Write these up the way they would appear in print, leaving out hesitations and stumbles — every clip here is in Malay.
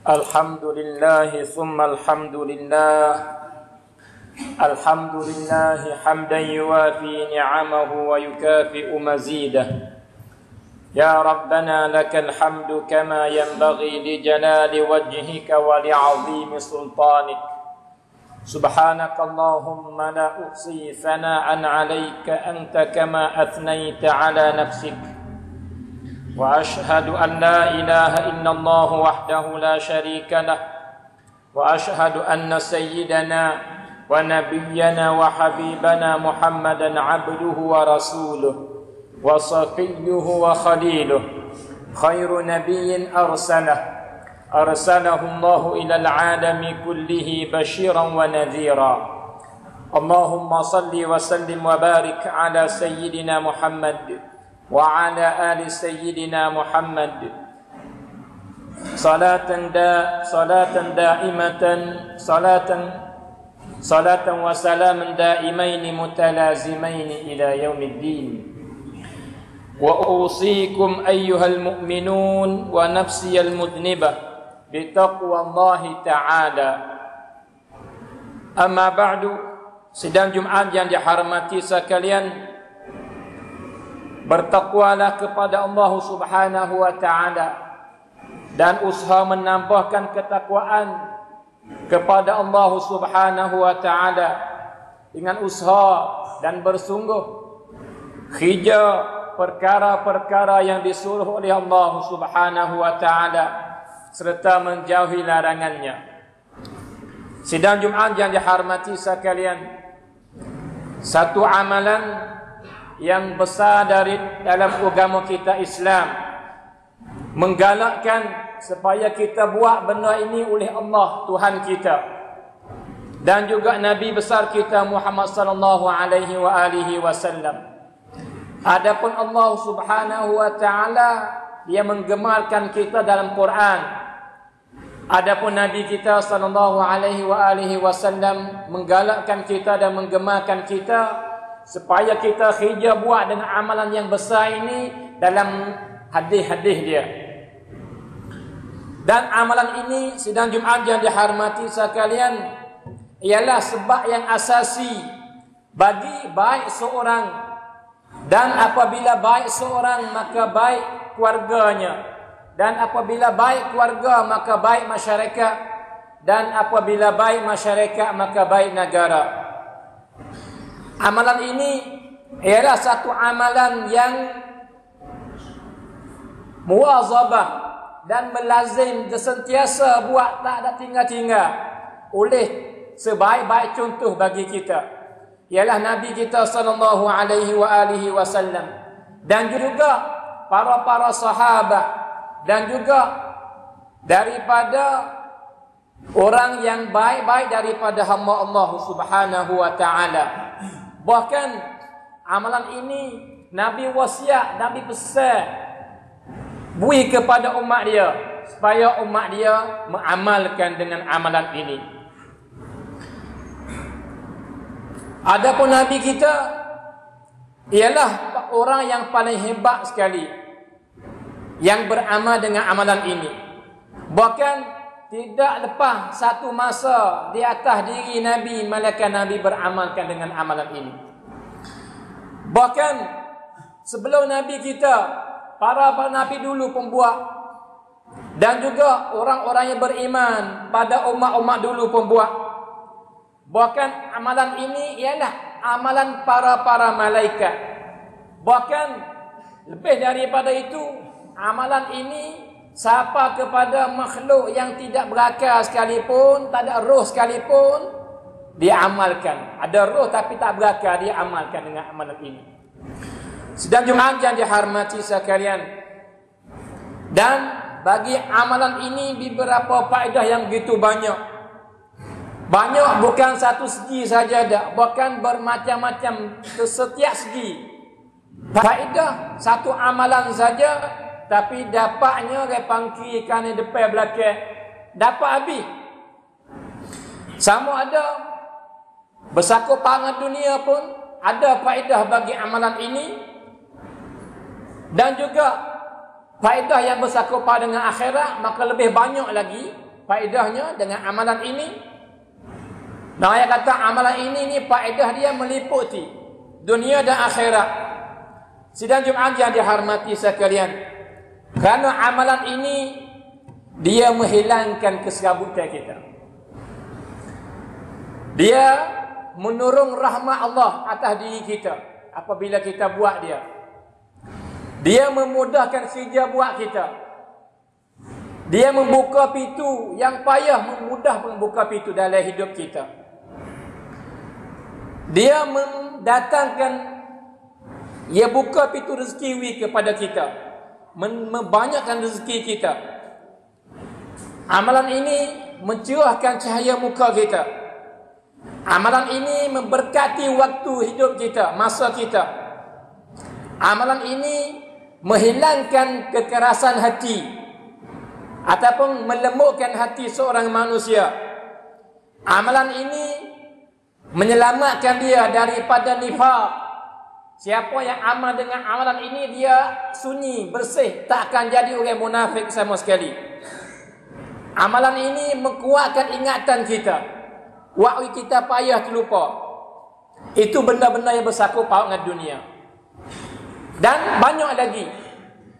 الحمد لله ثم الحمد لله الحمد لله حمدا يوافي نعمه ويكافئ مزيده يا ربنا لك الحمد كما ينبغي لجلال وجهك ولعظيم سلطانك سبحانك اللهم لا أحصي ثناء عليك أنت كما أثنيت على نفسك وأشهد أن لا إله إلا الله وحده لا شريك له وأشهد أن سيدنا ونبينا وحبيبنا محمدا عبده ورسوله وصفيه وخليله خير نبي أرسله الله إلى العالم كله بشيرا ونذيرا اللهم صل وسلم وبارك على سيدنا محمد وعلى آل سيدنا محمد صلاة وسلاما دائمين متلازمين إلى يوم الدين وأوصيكم أيها المؤمنون ونفسي المذنبة بتقوى الله تعالى. Amma ba'du, sidang Jumat yang dihormati sekalian, bertakwalah kepada Allah Subhanahu wa taala dan usaha menambahkan ketakwaan kepada Allah Subhanahu wa taala dengan usaha dan bersungguh hija perkara-perkara yang disuruh oleh Allah Subhanahu wa taala serta menjauhi larangannya. Sidang Jumat yang dihormati sekalian, satu amalan yang besar dalam agama kita Islam menggalakkan supaya kita buat benda ini oleh Allah Tuhan kita dan juga Nabi besar kita Muhammad sallallahu alaihi wasallam. Adapun Allah Subhanahu wa taala dia menggemarkan kita dalam Quran. Adapun Nabi kita sallallahu alaihi wasallam menggalakkan kita dan menggemarkan kita supaya kita hija buat dengan amalan yang besar ini dalam hadis-hadis dia. Dan amalan ini sidang Jumat yang dihormati sekalian ialah sebab yang asasi bagi baik seorang, dan apabila baik seorang maka baik keluarganya, dan apabila baik keluarga maka baik masyarakat, dan apabila baik masyarakat maka baik negara. Amalan ini ialah satu amalan yang muwazabah dan melazim sentiasa buat, tak ada tinggal-tinggal oleh sebaik-baik contoh bagi kita ialah Nabi kita sallallahu alaihi wasallam dan juga para sahabat dan juga daripada orang yang baik-baik daripada hamba Allah Subhanahu wa taala. Bahkan amalan ini Nabi wasiat, Nabi pesan bui kepada umat dia supaya umat dia mengamalkan dengan amalan ini. Adapun Nabi kita ialah orang yang paling hebat sekali yang beramal dengan amalan ini. Bahkan tidak lepas satu masa di atas diri Nabi, malaikat Nabi beramalkan dengan amalan ini. Bahkan sebelum Nabi kita, para Nabi dulu pun buat, dan juga orang-orang yang beriman pada umat-umat dulu pun buat. Bahkan amalan ini ialah amalan para malaikat. Bahkan lebih daripada itu, amalan ini siapa kepada makhluk yang tidak berakal sekalipun, tak ada roh sekalipun, dia amalkan. Ada roh tapi tak berakal, dia amalkan dengan amalan ini. Sedang Jumat yang dihormati sekalian, dan bagi amalan ini beberapa faedah yang begitu banyak. Banyak bukan satu segi saja dah, bahkan bermacam-macam setiap segi. Faedah satu amalan saja, tapi dapatnya repang kiri kanan depan belakang dapat habis. Sama ada bersaku pangan dunia pun ada faedah bagi amalan ini, dan juga faedah yang bersakupan dengan akhirat maka lebih banyak lagi faedahnya dengan amalan ini. Dan ayat kata amalan ini faedah dia meliputi dunia dan akhirat. Sidang Jumaat yang dihormati sekalian, kerana amalan ini dia menghilangkan kesegabutan kita. Dia menurung rahmat Allah atas diri kita apabila kita buat dia. Dia memudahkan kerja buat kita. Dia membuka pintu yang payah, mudah membuka pintu dalam hidup kita. Dia mendatangkan, ia buka pintu rezeki kepada kita, membanyakkan rezeki kita. Amalan ini mencerahkan cahaya muka kita. Amalan ini memberkati waktu hidup kita, masa kita. Amalan ini menghilangkan kekerasan hati ataupun melembutkan hati seorang manusia. Amalan ini menyelamatkan dia daripada nifaq. Siapa yang amal dengan amalan ini, dia sunyi, bersih, tak akan jadi orang munafik sama sekali. Amalan ini menguatkan ingatan kita. Waktu kita payah terlupa. Itu benda-benda yang bersangkut paut dengan dunia. Dan banyak lagi.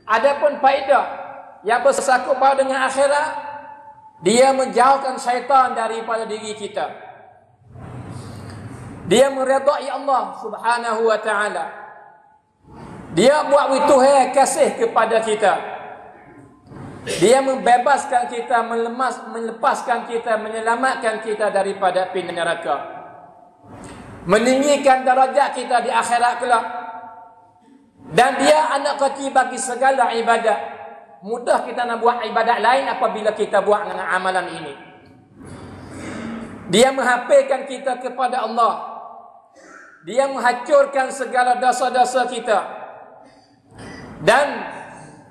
Adapun faedah yang bersangkut paut dengan akhirat, dia menjauhkan syaitan daripada diri kita. Dia meredai Allah Subhanahu wa ta'ala. Dia buat Tuhan kasih kepada kita. Dia membebaskan kita, melepaskan kita, menyelamatkan kita daripada api neraka. Meninggikan darajat kita di akhirat kelak. Dan dia anak kecil bagi segala ibadat. Mudah kita nak buat ibadat lain apabila kita buat dengan amalan ini. Dia menghafalkan kita kepada Allah. Dia menghancurkan segala dosa-dosa kita. Dan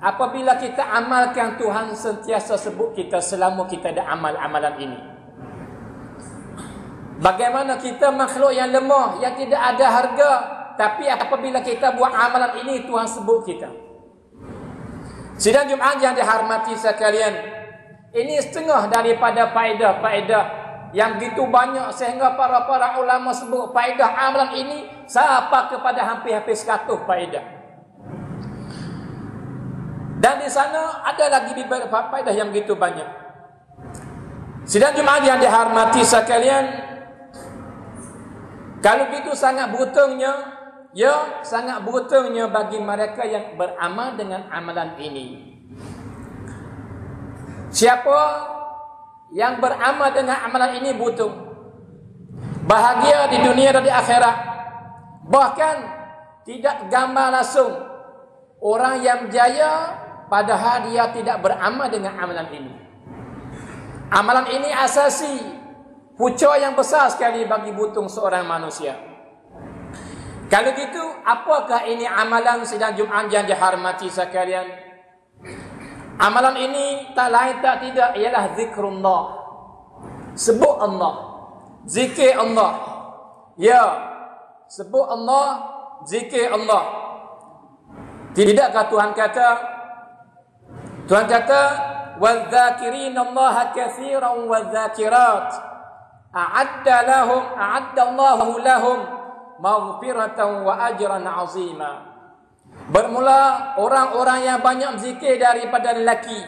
apabila kita amalkan, Tuhan sentiasa sebut kita selama kita ada amal-amalan ini. Bagaimana kita makhluk yang lemah, yang tidak ada harga, tapi apabila kita buat amalan ini, Tuhan sebut kita. Sidang Jumaat yang dihormati sekalian, ini setengah daripada faedah-faedah yang begitu banyak sehingga para ulama sebut faedah amalan ini sampai kepada hampir-hampir 100 faedah. Dan di sana ada lagi faedah yang begitu banyak. Sidang Jumaat yang dihormati sekalian, kalau begitu sangat beruntungnya, ya sangat beruntungnya bagi mereka yang beramal dengan amalan ini. Siapa yang beramal dengan amalan ini beruntung, bahagia di dunia dan di akhirat. Bahkan tidak gambar langsung orang yang berjaya padahal dia tidak beramal dengan amalan ini. Amalan ini asasi pucuk yang besar sekali bagi beruntung seorang manusia. Kalau gitu, apakah ini amalan sidang Jumaat yang dihormati sekalian? Amalan ini tak lain tak tidak ialah zikrullah. Sebut Allah, zikir Allah. Ya, sebut Allah, zikir Allah. Tidakkah Tuhan kata, "Wadh-dhakirina Allaha katsiran wadh-dhakirat a'adda Allahu lahum maghfiratan wa ajran 'azima." Bermula orang-orang yang banyak berzikir daripada lelaki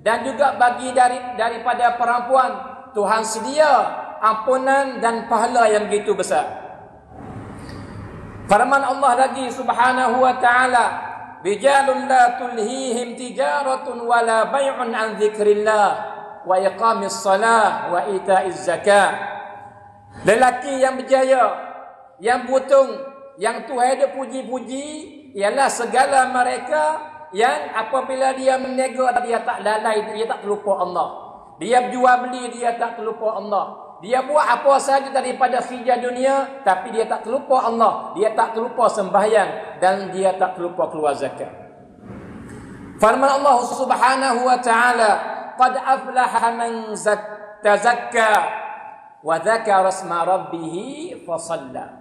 dan juga bagi daripada perempuan, Tuhan sedia ampunan dan pahala yang begitu besar. Firman Allah lagi Subhanahu wa ta'ala, "Rijalun la tulhihim tijaratun wala bai'un an dzikrillah wa iqamis shalah wa ita'iz zakah." Lelaki yang berjaya, yang beruntung, yang Tuhan ada puji-puji, ialah segala mereka yang apabila dia berniaga, dia tak lalai, dia tak terlupa Allah. Dia berjual beli, dia tak terlupa Allah. Dia buat apa saja daripada kerja dunia, tapi dia tak terlupa Allah. Dia tak terlupa sembahyang dan dia tak terlupa keluar zakat. Firman Allah Subhanahu wa ta'ala, "Qad aflaha man tazakka wa dzakara isma rabbih fa shalla."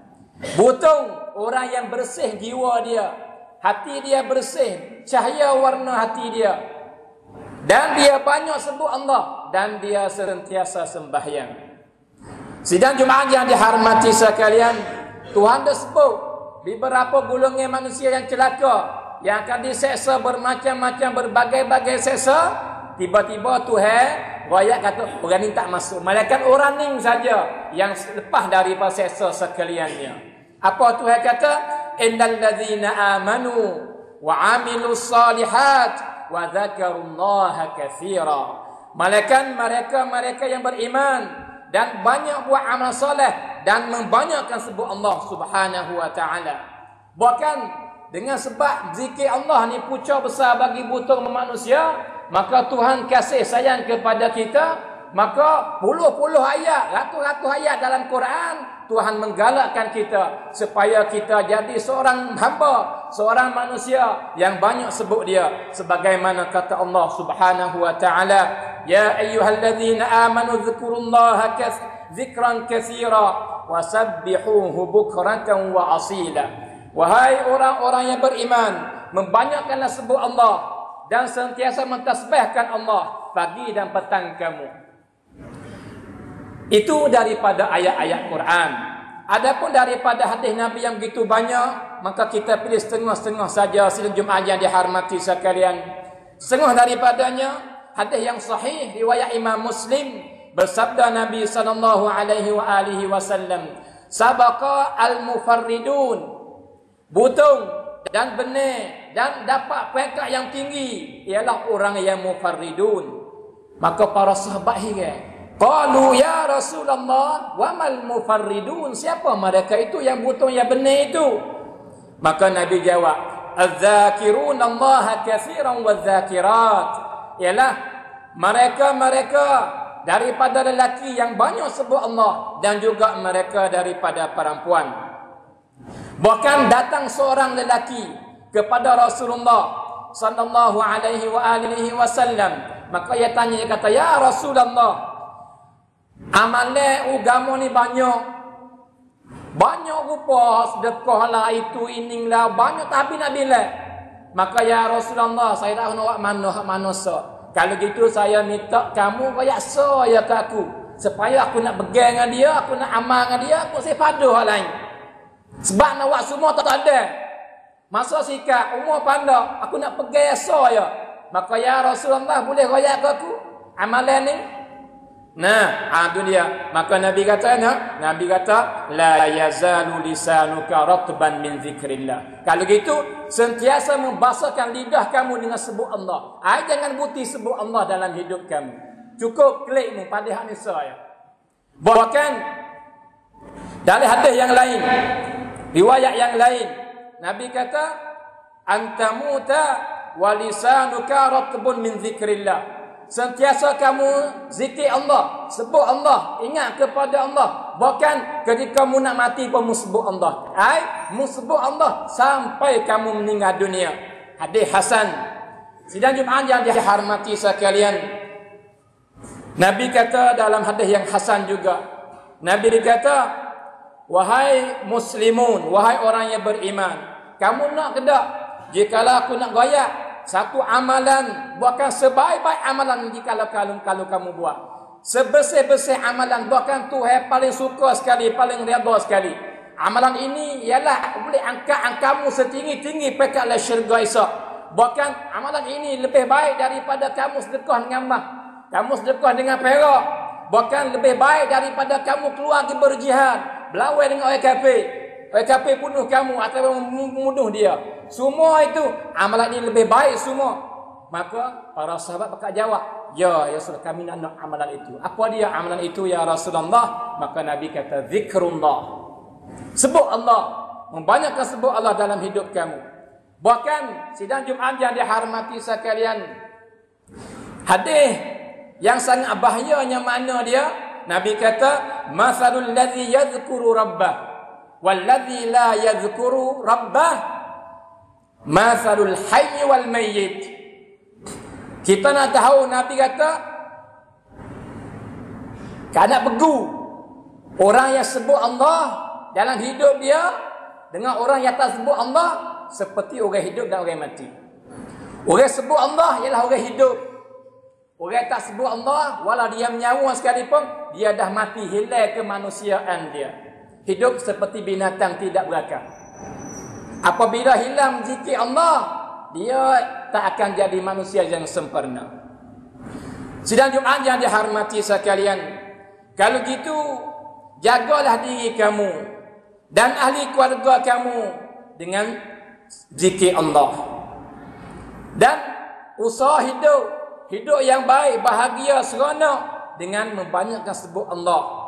Beruntung orang yang bersih jiwa dia, hati dia bersih, cahaya warna hati dia, dan dia banyak sebut Allah. dan dia sentiasa sembahyang. Sidang Jumaat yang dihormati sekalian, Tuhan dah sebut beberapa golongan manusia yang celaka, yang akan diseksa bermacam-macam, berbagai-bagai seksa. Tiba-tiba Tuhan royak kata orang ni tak masuk, malaikat orang ni saja yang lepas daripada seksa sekaliannya. Apa Tuhan kata? Innal ladzina amanu wa amilus salihat wa dzakarullaha katsira. Malaikat mereka yang beriman dan banyak buat amal soleh dan membanyakkan sebut Allah Subhanahu wa taala. Bahkan dengan sebab zikir Allah ni pucuk besar bagi butuh manusia, maka Tuhan kasih sayang kepada kita, maka puluh-puluh ayat, ratus-ratus ayat dalam Quran Tuhan menggalakkan kita supaya kita jadi seorang hamba, seorang manusia yang banyak sebut dia, sebagaimana kata Allah Subhanahu wa taala, ya ayyuhalladzina amanu dzkurullaha dzikran katsira wasabbihuhu bukratan wa asila. Wahai orang-orang yang beriman, membanyakkanlah sebut Allah dan sentiasa mentasbihkan Allah pagi dan petang kamu. Itu daripada ayat-ayat Quran. Adapun daripada hadis Nabi yang begitu banyak, maka kita pilih setengah-setengah saja sidang Jumaat yang dihormati sekalian. Setengah daripadanya hadis yang sahih riwayat Imam Muslim, bersabda Nabi sallallahu alaihi wasallam, sabaqa al-mufarridun, butung dan benar dan dapat peringkat yang tinggi ialah orang yang mufarridun. Maka para sahabat heran, qalu ya Rasulullah wa mal mufarridun, siapa mereka itu yang butung yang benar itu? Maka Nabi jawab, az-zakiruna Allah katsiran waz-zakirat, ialah mereka daripada lelaki yang banyak sebut Allah dan juga mereka daripada perempuan. Bahkan datang seorang lelaki kepada Rasulullah sallallahu alaihi wasallam, maka ia tanya, dia kata, ya Rasulullah, amalan agama ni banyak rupa, sedekah lah, itu inilah banyak, tapi nak bila? Maka ya Rasulullah, saya tak nak mana so. Kalau gitu saya minta kamu royak so ya ke aku, supaya aku nak pegang dengan dia, aku nak amal dengan dia, aku sepaduh hal lain. Sebab nak buat semua tak ada. Masa sikap umur pandai, aku nak pegang so ya. Maka ya Rasulullah, boleh royak ke aku amalan ni? Nah, itu dia. Maka Nabi kata, la yazalu lisanuka ratban min zikrillah. Kalau gitu, sentiasa membasahkan lidah kamu dengan sebut Allah. Jangan buti sebut Allah dalam hidup kamu. Cukup klikmu pada hak ni saya. Bahkan dari hadis yang lain, riwayat yang lain, Nabi kata, antamuta wa lisanuka ratbun min zikrillah. Sentiasa kamu zikir Allah, sebut Allah, ingat kepada Allah. Bahkan ketika kamu nak mati pun sebut Allah. Sebut Allah sampai kamu meninggal dunia. Hadis hasan. Sidang Jumaat yang dihormati sekalian, Nabi kata dalam hadis yang hasan juga, Nabi kata, wahai muslimun, wahai orang yang beriman, kamu nak ke tak? Jikalau aku nak goyak satu amalan, bukan sebaik-baik amalan jikalau kalau kamu buat, sebesar-besar amalan, bahkan Tuhan paling suka sekali, paling redha sekali, amalan ini ialah boleh angkat kamu setinggi-tinggi pekat syurga esok. Bahkan amalan ini lebih baik daripada kamu sedekah dengan emas, kamu sedekah dengan perak. Bahkan lebih baik daripada kamu keluar pergi berjihad, berlawan dengan orang kafir. Orang kafir bunuh kamu atau membunuh dia. Semua itu amalan ini lebih baik semua. Maka para sahabat bakal jawab, ya Rasulullah, kami nak amalan itu. Apa dia amalan itu ya Rasulullah? Maka Nabi kata, zikrullah. Sebut Allah, membanyakkan sebut Allah dalam hidup kamu. Bahkan sidang Jumaat yang dihormati sekalian, hadis yang sangat bahayanya mana dia? Nabi kata, masalul ladzi yadhkuru rabbah wal ladzi la yadhkuru rabbah masalul hayy wal mayyit. Kita nak tahu, Nabi kata, kada begu orang yang sebut Allah dalam hidup dia dengan orang yang tak sebut Allah seperti orang hidup dan orang mati. Orang sebut Allah ialah orang hidup. Orang tak sebut Allah, walau dia menyawa sekalipun, dia dah mati, hilang kemanusiaan dia. Hidup seperti binatang tidak berakal. Apabila hilang zikir Allah, dia tak akan jadi manusia yang sempurna. Sidang Jumaat yang dihormati sekalian, kalau gitu, jagalah diri kamu dan ahli keluarga kamu dengan zikir Allah. Dan usaha hidup yang baik, bahagia, seronok dengan membanyakkan sebut Allah.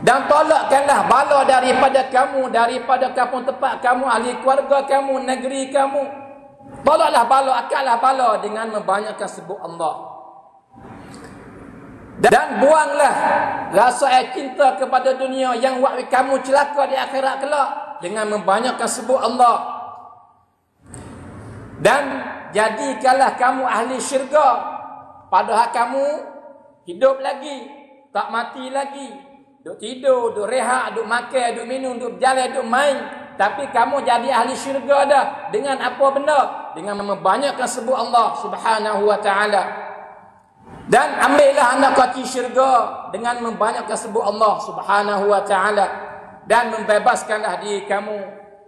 Dan tolakkanlah bala daripada kamu, daripada kampung tempat kamu, ahli keluarga kamu, negeri kamu. Tolaklah bala, akallah bala dengan membanyakkan sebut Allah. Dan buanglah rasa cinta kepada dunia yang buat kamu celaka di akhirat kelak dengan membanyakkan sebut Allah. Dan jadikanlah kamu ahli syurga, padahal kamu hidup lagi, tak mati lagi, duk tidur, duk rehat, duk makan, duk minum, duk berjalan, duk main, tapi kamu jadi ahli syurga dah. Dengan apa benda? Dengan membanyakkan sebut Allah Subhanahu wa taala. Dan ambillah anak kaki syurga dengan membanyakkan sebut Allah Subhanahu wa taala, dan membebaskanlah diri kamu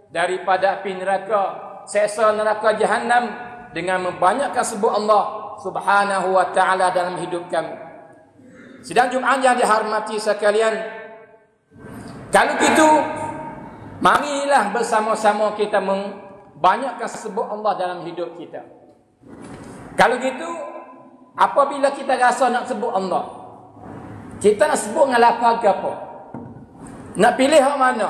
daripada api neraka, seksa neraka Jahannam dengan membanyakkan sebut Allah Subhanahu wa taala dalam hidup kamu. Sidang Jumaat yang dihormati sekalian, kalau gitu marilah bersama-sama kita membanyakkan sebut Allah dalam hidup kita. Kalau gitu, apabila kita rasa nak sebut Allah, kita nak sebut dengan lafaz apa? Nak pilih hak mana?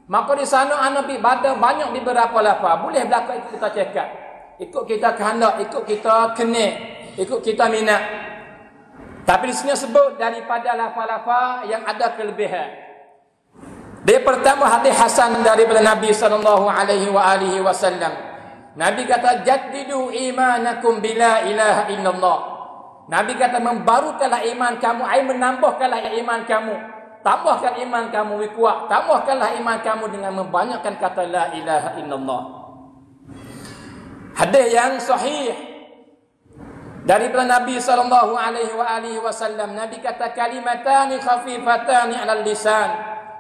Maka di sana ana banyak di beberapa lafaz. Boleh belaka ikut kita cakap, ikut kita kehendak, ikut kita kena, ikut kita minat. Tapi di sini sebut daripada lafaz-lafaz yang ada kelebihan. Dia pertama hadis hasan daripada Nabi sallallahu alaihi wasallam. Nabi kata, jaddidu imanakum bila ilaha illallah. Nabi kata, membarukanlah iman kamu, menambahkanlah iman kamu. Tambahkan iman kamu kuat. Tambahkanlah iman kamu dengan membanyakkan kata la ilaha illallah. Hadis yang sahih daripada Nabi sallallahu alaihi wasallam. Nabi kata, kalimatani khafifatani 'alal lisan.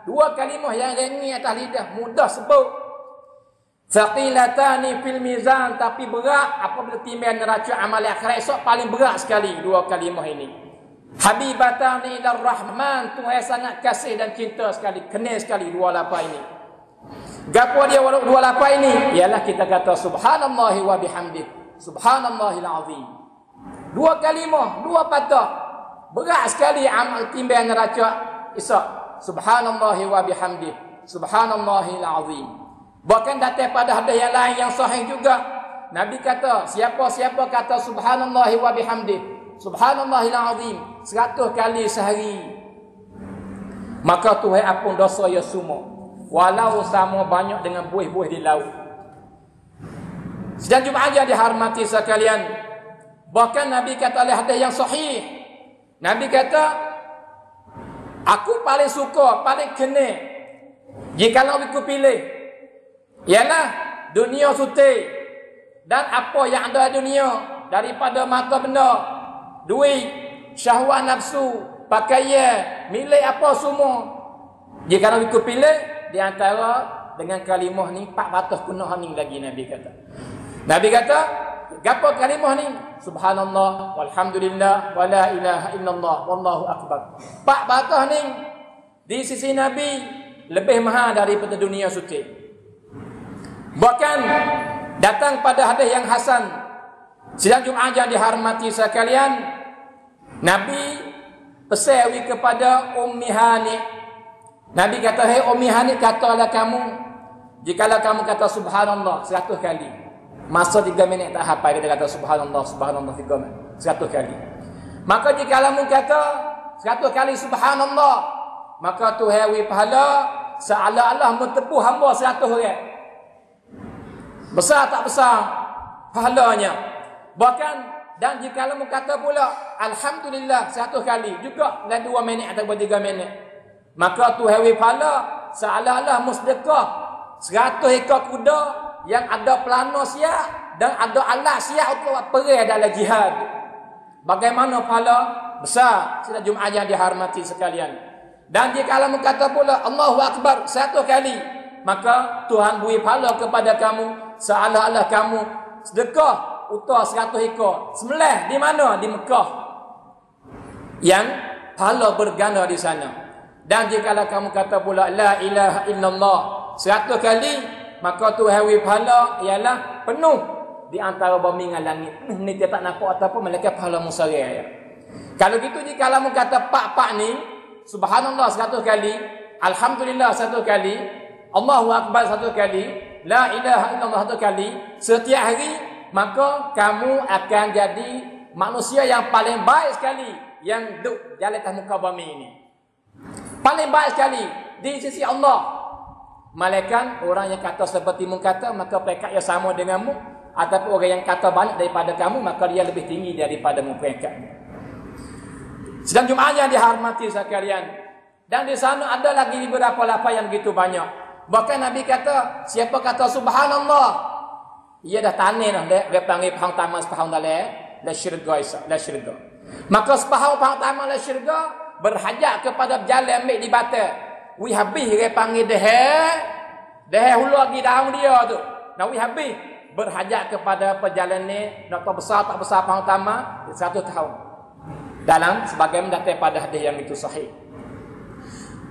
Dua kalimah yang ringan atas lidah, mudah sebut. Thaqilatani fil mizan, tapi berat apabila timbang neraca amal akhirat esok, paling berat sekali dua kalimah ini. Habibatani ilar rahman, Tuhan sangat kasih dan cinta sekali, kenal sekali dua lafaz ini. Gapo dia dua lafaz ini? Ialah kita kata subhanallahi wa bihamdih, subhanallahil azim. Dua kalimah, dua patah. Berat sekali amal timbang neraca esok. Subhanallahi wa bihamdih, subhanallahil azim. Bahkan datang pada hadis yang lain yang sahih juga, Nabi kata, siapa-siapa kata subhanallahi wa bihamdih, subhanallahil azim 100 kali sehari, maka Tuhan ampun dosa ya semua, walau sama banyak dengan buih-buih di laut. Sidang Jumaat yang dihormati sekalian, bahkan Nabi kata oleh hadis yang sahih, Nabi kata, aku paling suka, paling kena, jikalau aku pilih, ialah dunia suci dan apa yang ada di dunia daripada mata benda, duit, syahwat nafsu, pakaian, milik apa semua. Jika nak ikut pilih di antara dengan kalimah ni 400 punah ni lagi Nabi kata. Nabi kata, gapo kalimah ni? Subhanallah walhamdulillah wala ilaha illallah wallahu akbar. 400 ni di sisi Nabi lebih mahal daripada dunia suci. Bahkan datang pada hadis yang hasan, sidang Jumaat yang dihormati sekalian, Nabi pesan kepada Ummi Hani. Nabi kata, "Hei Ummi Hani, katalah kamu, jikalau kamu kata subhanallah 100 kali, masa 3 minit tak hafal kita kata subhanallah 3 minit, 100 kali. Maka jikalau kamu kata 100 kali subhanallah, maka Tuhan wi pahala seolah-olah mentepu hamba 100 orang. Besar tak besar pahalanya. Bahkan dan jika kamu kata pula alhamdulillah 100 kali juga dalam 2 minit atau 3 minit, maka Tuhan wi pahala seolah-olah musdekah 100 ekor kuda yang ada pelana siap dan ada alat siap untuk perang dalam jihad. Bagaimana pahala besar sidang Jumaat yang dihormati sekalian. Dan jika Allah berkata pula Allahu Akbar satu kali, maka Tuhan beri pahala kepada kamu seolah-olah kamu sedekah utah 100 ekor. Sembelih di mana? Di Mekah. Yang pahala berganda di sana. Dan jika kamu kata pula la ilaha illallah 100 kali, maka Tuhan beri pahala ialah penuh di antara bumi dengan langit. Ni dia tak nampak ataupun malaikat pahala musarih ya. Kalau gitu jika kamu kata pak-pak ni subhanallah 100 kali, alhamdulillah 100 kali, Allahu Akbar 100 kali, la ilaha illallah 100 kali setiap hari, maka kamu akan jadi manusia yang paling baik sekali yang duduk di atas muka bumi ini. Paling baik sekali di sisi Allah. Malaikat orang yang kata seperti mu kata, maka peringkat yang sama denganmu, ataupun orang yang kata banyak daripada kamu, maka dia lebih tinggi daripada mu peringkatnya. Sedang Jumaat yang dihormati sekalian. Dan di sana ada lagi beberapa lafaz yang begitu banyak. Bahkan Nabi kata, siapa kata subhanallah, ia dah tanah dah, dia panggil pahang taman sepahang dalam la syurga isa, la syurga. Maka sepahang pahang taman la syurga berhajat kepada berjalan ambil di batal. Wi habis dia panggil dah hulu lagi daun dia tu. Nak wi habis berhajat kepada perjalanan ni, nak tahu besar tak besar pahang taman 1 tahun. Dalam sebagai mendatang pada hadis yang itu sahih.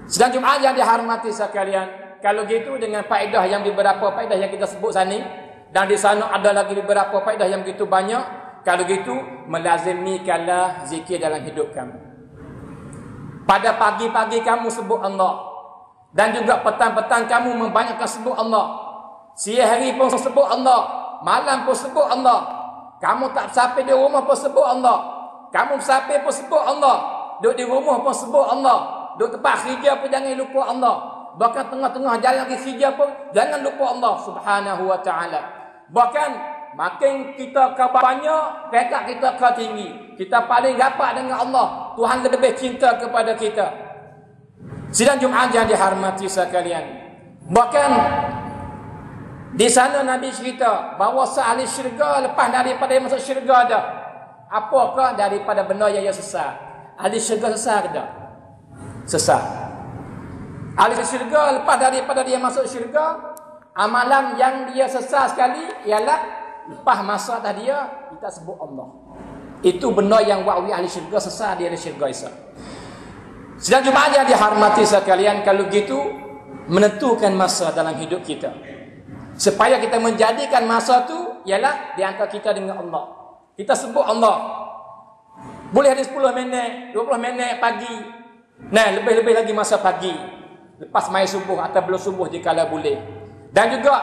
Sedang Jumaat yang dihormati sekalian, kalau gitu dengan faedah yang beberapa faedah yang kita sebut sana, dan di sana ada lagi beberapa faedah yang begitu banyak, kalau gitu melazimikanlah zikir dalam hidup kamu. Pada pagi-pagi kamu sebut Allah, dan juga petang-petang kamu membanyakkan sebut Allah. Siang hari pun sebut Allah, malam pun sebut Allah. Kamu tak sampai di rumah pun sebut Allah. Kamu sampai pun sebut Allah. Duduk di rumah pun sebut Allah. Duduk tempat kerja pun jangan lupa Allah. Bahkan tengah-tengah jalan pergi kerja pun jangan lupa Allah Subhanahu wa taala. Bahkan makin kita ke banyak, peringkat kita ke tinggi. Kita paling rapat dengan Allah. Tuhan lebih cinta kepada kita. Sidang Jumaat yang dihormati sekalian. Bahkan di sana Nabi cerita bahawa ahli syurga lepas daripada masuk syurga dah. Apakah daripada benda yang ia sesat? Ahli syurga sesat ke tak? Sesat. Ahli syurga lepas daripada dia masuk syurga, amalan yang dia sesat sekali ialah lepas masa dah dia tak sebut Allah. Itu benda yang wa'wi ahli syurga sesat di ahli syurga isa. Sedang Jumaat yang dihormati sekalian, kalau gitu menentukan masa dalam hidup kita. Supaya kita menjadikan masa tu ialah di antara kita dengan Allah. Kita sebut Allah. Boleh ada 10 minit, 20 minit pagi. Nah, lebih-lebih lagi masa pagi. Lepas mai subuh atau belum subuh jikalau boleh. Dan juga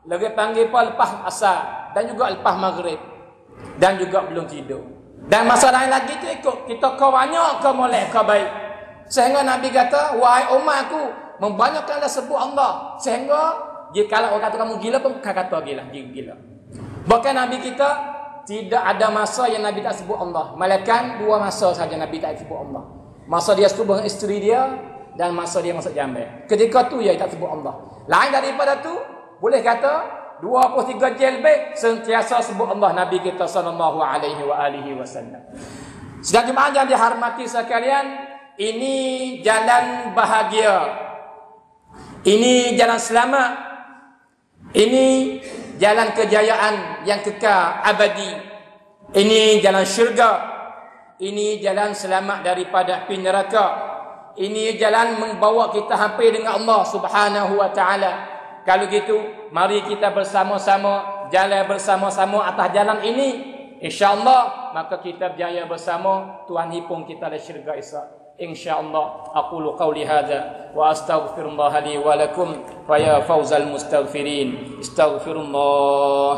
lagi panggil apa lepas asar, dan juga lepas maghrib. Dan juga belum tidur. Dan masa lain lagi tu ikut kita kau banyak ke molek ke baik. Sehingga Nabi kata, wahai umatku, membanyakkanlah sebut Allah. Sehingga jikalau orang kata kamu gila pun kata gila. Bahkan Nabi kita tidak ada masa yang Nabi tak sebut Allah. Malaikat 2 masa saja Nabi tak sebut Allah. Masa dia setubuh dengan isteri dia dan masa dia masuk jambil. Ketika tu dia tak sebut Allah. Lain daripada tu, boleh kata 23 jam lebih sentiasa sebut Allah Nabi kita sallallahu alaihi wasallam. Sedang Jumaat yang dihormati sekalian, ini jalan bahagia. Ini jalan selamat. Ini jalan kejayaan yang kekal abadi. Ini jalan syurga. Ini jalan selamat daripada api neraka. Ini jalan membawa kita hampir dengan Allah Subhanahu wa taala. Kalau gitu, mari kita bersama-sama jalan bersama-sama atas jalan ini. Insya-Allah maka kita berjaya bersama, Tuhan hipung kita dari syurga Isa. InsyaAllah aqulu qawli hadha wa astaghfirullah li wa lakum fa ya fawzal mustaghfirin. Astaghfirullah.